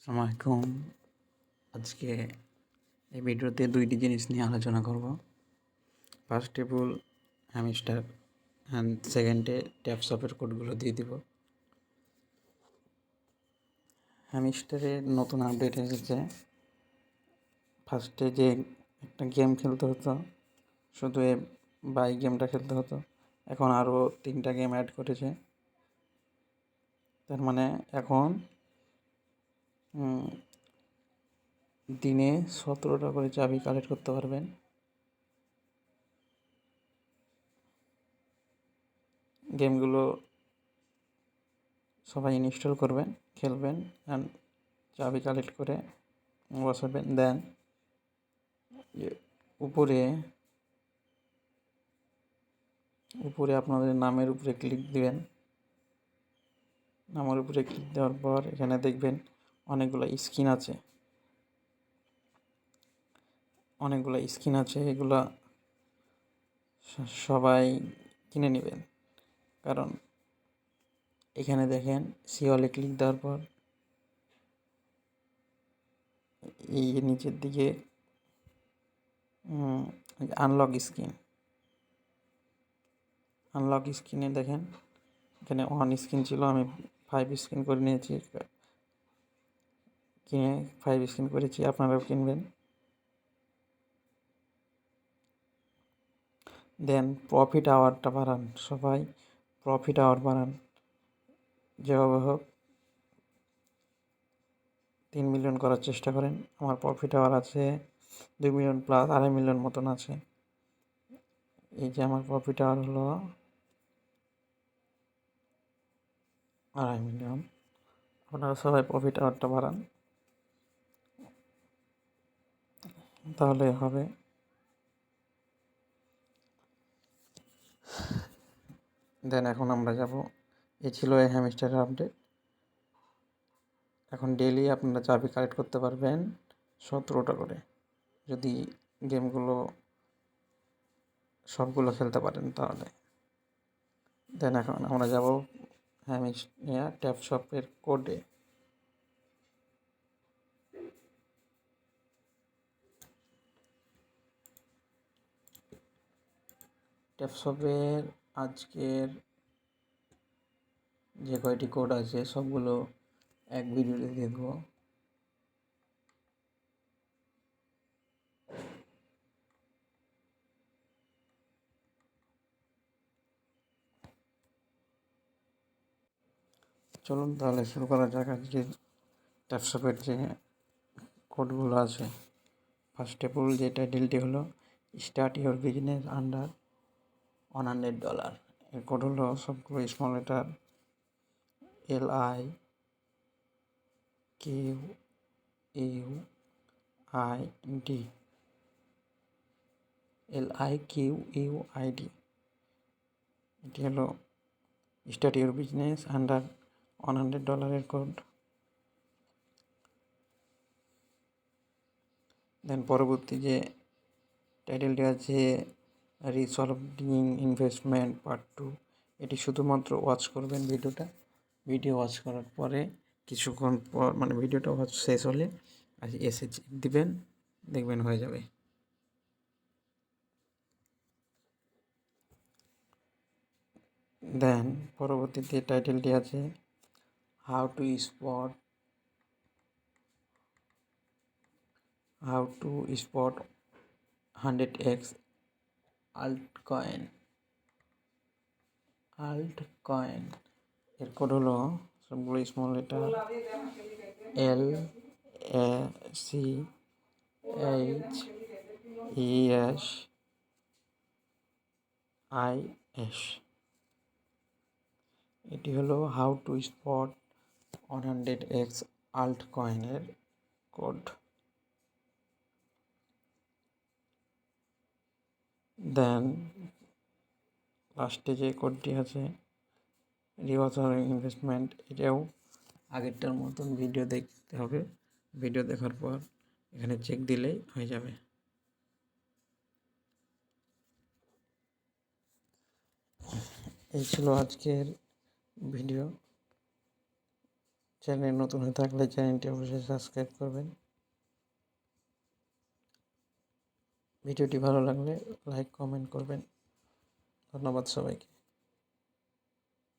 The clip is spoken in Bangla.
আসসালামাইকুম। আজকে এই ভিডিওতে দুইটি জিনিস নিয়ে আলোচনা করব। ফার্স্ট টেবল হ্যামস্টার অ্যান্ড সেকেন্ডে ট্যাপসপের কোডগুলো দিয়ে দিব। হ্যামস্টারের নতুন আপডেট এসেছে। ফার্স্টে যে একটা গেম খেলতে হতো, শুধু বাই গেমটা খেলতে হতো, এখন আরও 3টা গেম অ্যাড করেছে। তার মানে এখন দিনে 17টা করে চাবি কালেক্ট করতে পারবেন। গেমগুলো সবাই ইনস্টল করবেন, খেলবেন অ্যান্ড চাবি কালেক্ট করে বসাবেন। দেন উপরে আপনাদের নামের উপরে ক্লিক দিবেন। নামের উপরে ক্লিক দেওয়ার পর এখানে দেখবেন অনেকগুলো স্কিন আছে। এগুলো সবাই কিনে নেবেন, কারণ এখানে দেখেন সিওলে ক্লিক দেওয়ার পর এই নিচের দিকে আনলক স্কিনে দেখেন এখানে 1 স্কিন ছিল, আমি 5 স্কিন করে নিয়েছি, কিনে 5 স্কিন করেছি। আপনারাও কিনবেন। দেন প্রফিট আওয়ারটা বাড়ান, সবাই প্রফিট আওয়ার বাড়ান। যেভাবে হোক 3 মিলিয়ন করার চেষ্টা করেন। আমার প্রফিট আওয়ার আছে 2 মিলিয়ন প্লাস, 2.5 মিলিয়ন মতন আছে। এই যে আমার প্রফিট আওয়ার হলো 2.5 মিলিয়ন। আপনারা সবাই প্রফিট আওয়ারটা বাড়ান, তাহলে হবে। দেন এখন আমরা যাব, এই ছিল এই হ্যামস্টারের আপডেট। এখন ডেইলি আপনারা চাবি কালেক্ট করতে পারবেন 17টা করে, যদি গেমগুলো সবগুলো খেলতে পারেন তাহলে। দেন এখন আমরা যাব ট্যাপসপের কোডে। ট্যাপসপের আজকের যে কয়টি কোড আছে সবগুলো এক ভিডিওতে দেখব। চলুন তাহলে শুরু করা যাক আজকে ট্যাপসপের যে কোডগুলো আছে। ফার্স্ট অফ অল যে টাইটেলটি হলো স্টার্ট ইউর বিজনেস আন্ডার $100। এর কোড হলো সবগুলো স্মল লেটার LIQUID। এটি হলো start your business under $100 code. Then পরবর্তী যে টাইটেলটি আছে রিসলভিং ইনভেস্টমেন্ট পার্ট 2। এটি শুধুমাত্র ওয়াচ করবেন ভিডিও ওয়াচ করার পরে কিছুক্ষণ পর, মানে ভিডিওটা ওয়াচ শেষ হলে এসে চেক দিবেন, দেখবেন হয়ে যাবে। দেন পরবর্তীতে টাইটেলটি আছে how to spot 100x altcoin। এর কোড হলো সবগুলো স্মল লেটার LACHES। এটি হলো হাউ টু স্পট 100x altcoin-এর কোড। দেন লাস্টে যে কোডটি আছে রিওয়ার্ড ইনভেস্টমেন্ট, এটাও আগেরটার মতন ভিডিও দেখতে হবে। ভিডিও দেখার পর এখানে চেক দিলেই হয়ে যাবে। এই ছিল আজকের ভিডিও। চ্যানেলে নতুন হয়ে থাকলে চ্যানেলটি অবশ্যই সাবস্ক্রাইব করবেন। ভিডিওটি ভালো লাগলে লাইক কমেন্ট করবেন। ধন্যবাদ সবাইকে।